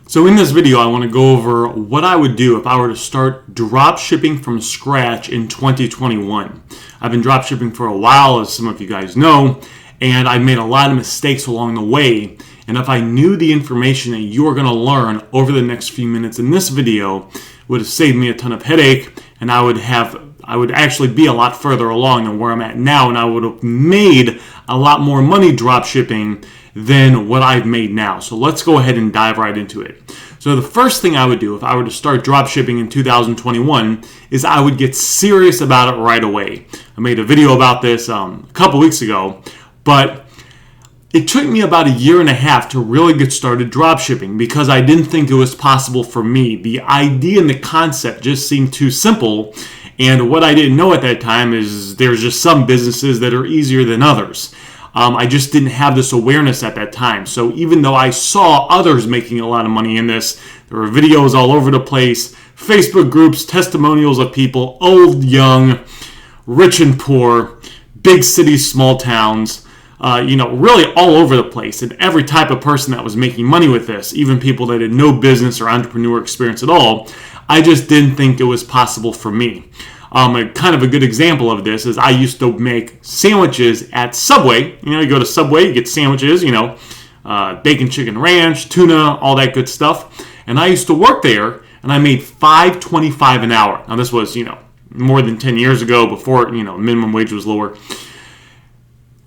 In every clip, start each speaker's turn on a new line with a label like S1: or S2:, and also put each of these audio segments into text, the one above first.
S1: So in this video, I want to go over what I would do if I were to start drop shipping from scratch in 2021. I've been drop shipping for a while, as some of you guys know, and I've made a lot of mistakes along the way. And if I knew the information that you are going to learn over the next few minutes in this video, it would have saved me a ton of headache, and I would actually be a lot further along than where I'm at now, and I would have made a lot more money drop shipping than what I've made now. So let's go ahead and dive right into it. So the first thing I would do if I were to start drop shipping in 2021 is I would get serious about it right away. I made a video about this a couple weeks ago, but it took me about a year and a half to really get started drop shipping because I didn't think it was possible for me. The idea and the concept just seemed too simple, and what I didn't know at that time is there's just some businesses that are easier than others. I just didn't have this awareness at that time. So even though I saw others making a lot of money in this, there were videos all over the place, Facebook groups, testimonials of people, old, young, rich and poor, big cities, small towns, really all over the place. And every type of person that was making money with this, even people that had no business or entrepreneur experience at all, I just didn't think it was possible for me. A kind of a good example of this is I used to make sandwiches at Subway. You go to Subway, you get sandwiches, bacon, chicken, ranch, tuna, all that good stuff. And I used to work there, and I made $5.25 an hour. Now this was, more than 10 years ago, before, minimum wage was lower.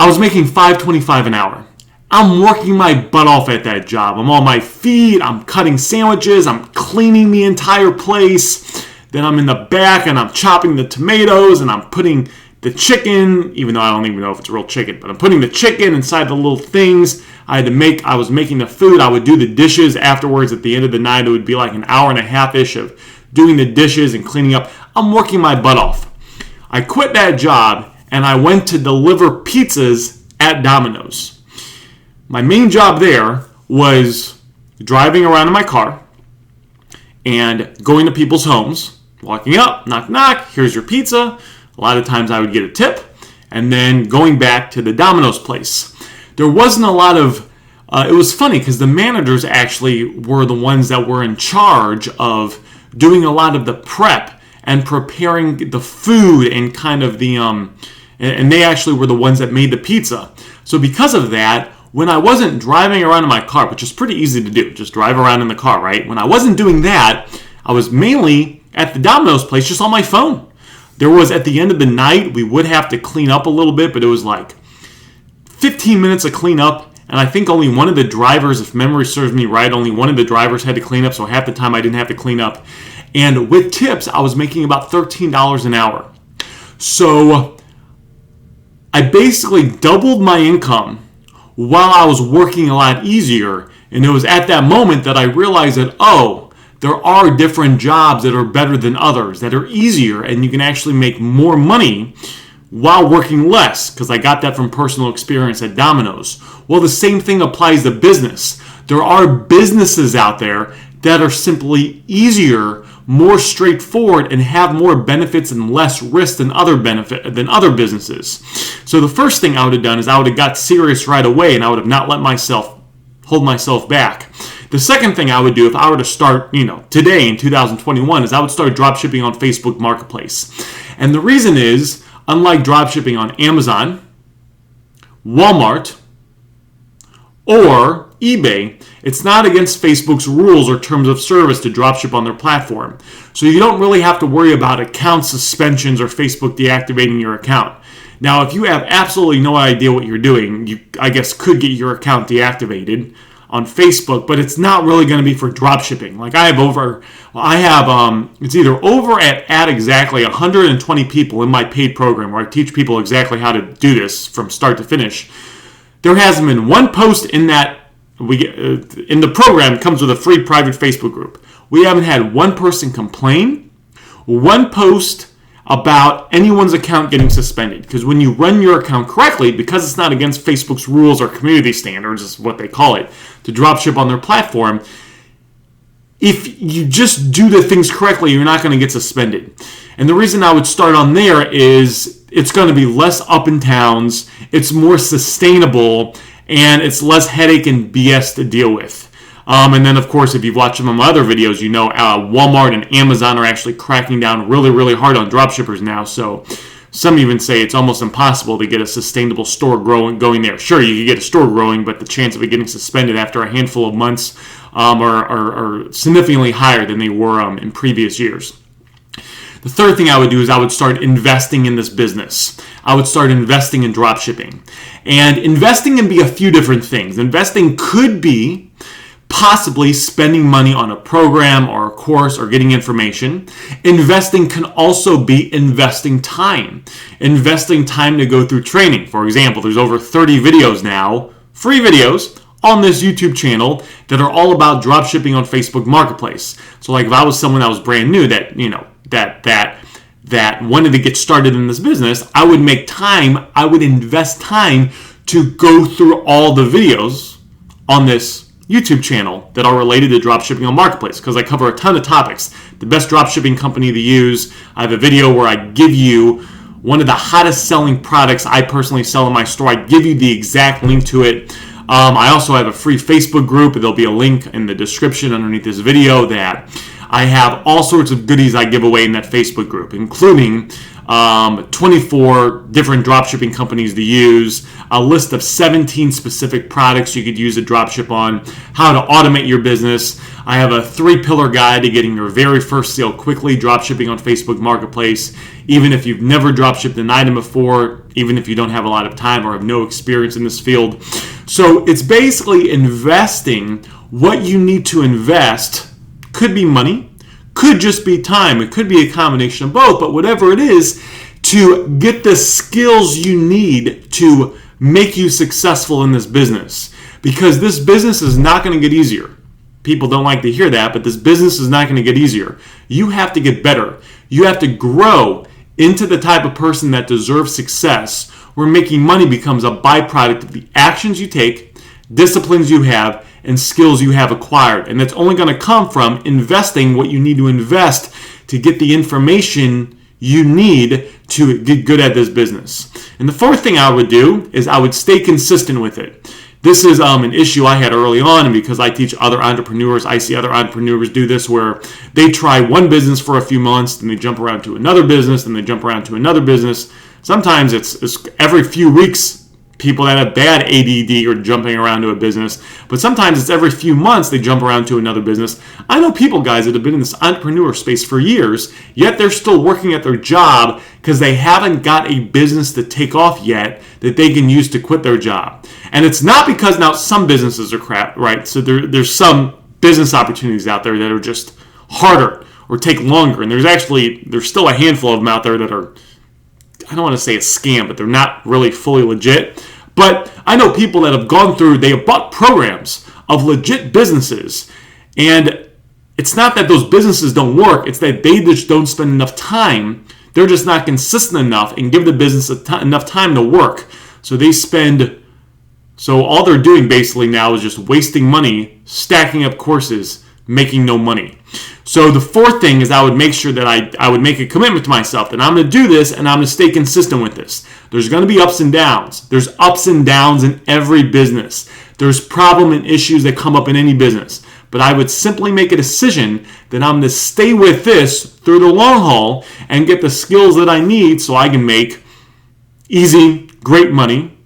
S1: I was making $5.25 an hour. I'm working my butt off at that job. I'm on my feet, I'm cutting sandwiches, I'm cleaning the entire place. Then I'm in the back and I'm chopping the tomatoes and I'm putting the chicken, even though I don't even know if it's real chicken, but I'm putting the chicken inside the little things I was making the food. I would do the dishes afterwards. At the end of the night, it would be like an hour and a half-ish of doing the dishes and cleaning up. I'm working my butt off. I quit that job and I went to deliver pizzas at Domino's. My main job there was driving around in my car and going to people's homes, walking up, knock, knock, here's your pizza. A lot of times I would get a tip, and then going back to the Domino's place. There wasn't a lot of, it was funny because the managers actually were the ones that were in charge of doing a lot of the prep and preparing the food and kind of the, and they actually were the ones that made the pizza. So because of that, when I wasn't driving around in my car, which is pretty easy to do, just drive around in the car, right? When I wasn't doing that, I was mainly at the Domino's place just on my phone. There was, at the end of the night, we would have to clean up a little bit, but it was like 15 minutes of cleanup, and I think only one of the drivers, if memory serves me right, only one of the drivers had to clean up, so half the time I didn't have to clean up. And with tips, I was making about $13 an hour. So I basically doubled my income while I was working a lot easier, and it was at that moment that I realized that, there are different jobs that are better than others, that are easier, and you can actually make more money while working less, because I got that from personal experience at Domino's. Well, the same thing applies to business. There are businesses out there that are simply easier, more straightforward, and have more benefits and less risk than other businesses. So the first thing I would have done is I would have got serious right away, and I would have not hold myself back. The second thing I would do if I were to start, today in 2021 is I would start drop shipping on Facebook Marketplace. And the reason is, unlike drop shipping on Amazon, Walmart, or eBay, it's not against Facebook's rules or terms of service to dropship on their platform. So you don't really have to worry about account suspensions or Facebook deactivating your account. Now, if you have absolutely no idea what you're doing, you, I guess, could get your account deactivated on Facebook, but it's not really going to be for drop shipping. Like it's either over at exactly 120 people in my paid program where I teach people exactly how to do this from start to finish. There hasn't been one post in that in the program. It comes with a free private Facebook group. We haven't had one person complain, one post about anyone's account getting suspended. Because when you run your account correctly, because it's not against Facebook's rules or community standards, is what they call it, to dropship on their platform, if you just do the things correctly, you're not going to get suspended. And the reason I would start on there is it's going to be less up and downs, it's more sustainable, and it's less headache and BS to deal with. And then, of course, if you've watched some of my other videos, you know Walmart and Amazon are actually cracking down really, really hard on dropshippers now. So some even say it's almost impossible to get a sustainable store going there. Sure, you can get a store growing, but the chance of it getting suspended after a handful of months are significantly higher than they were in previous years. The third thing I would do is I would start investing in this business. I would start investing in dropshipping. And investing can be a few different things. Investing could be possibly spending money on a program or a course or getting information. Investing can also be investing time. Investing time to go through training. For example, there's over 30 videos now, free videos, on this YouTube channel that are all about dropshipping on Facebook Marketplace. So like if I was someone that was brand new that, that wanted to get started in this business, I would make time, I would invest time to go through all the videos on this YouTube channel that are related to dropshipping on Marketplace, because I cover a ton of topics. The best dropshipping company to use. I have a video where I give you one of the hottest selling products I personally sell in my store. I give you the exact link to it. I also have a free Facebook group. There'll be a link in the description underneath this video that I have all sorts of goodies I give away in that Facebook group, including 24 different dropshipping companies to use, a list of 17 specific products you could use to dropship on, how to automate your business. I have a 3-pillar guide to getting your very first sale quickly dropshipping on Facebook Marketplace, even if you've never dropshipped an item before, even if you don't have a lot of time or have no experience in this field. So it's basically investing what you need to invest. Could be money, could just be time, it could be a combination of both, but whatever it is, to get the skills you need to make you successful in this business. Because this business is not going to get easier. People don't like to hear that, but this business is not going to get easier. You have to get better. You have to grow into the type of person that deserves success, where making money becomes a byproduct of the actions you take, disciplines you have, and skills you have acquired. And that's only going to come from investing what you need to invest to get the information you need to get good at this business. And the fourth thing I would do is I would stay consistent with it. This is an issue I had early on, and because I teach other entrepreneurs, I see other entrepreneurs do this where they try one business for a few months, then they jump around to another business, then they jump around to another business. Sometimes it's every few weeks. People that have bad ADD are jumping around to a business, but sometimes it's every few months they jump around to another business. I know people, guys, that have been in this entrepreneur space for years, yet they're still working at their job because they haven't got a business to take off yet that they can use to quit their job. And it's not because now some businesses are crap, right? So there's some business opportunities out there that are just harder or take longer, and there's still a handful of them out there that are, I don't want to say a scam, but they're not really fully legit. But I know people that have gone through, they have bought programs of legit businesses. And it's not that those businesses don't work. It's that they just don't spend enough time. They're just not consistent enough and give the business enough time to work. So all they're doing basically now is just wasting money, stacking up courses, making no money. So the fourth thing is I would make sure that I would make a commitment to myself that I'm going to do this and I'm going to stay consistent with this. There's going to be ups and downs. There's ups and downs in every business. There's problem and issues that come up in any business. But I would simply make a decision that I'm going to stay with this through the long haul and get the skills that I need so I can make easy, great money,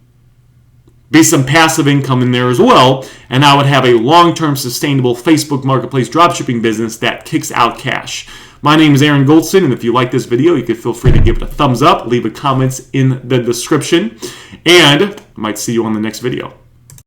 S1: be some passive income in there as well, and I would have a long-term sustainable Facebook Marketplace dropshipping business that kicks out cash. My name is Aaron Goldsten, and if you like this video, you can feel free to give it a thumbs up, leave a comment in the description, and I might see you on the next video.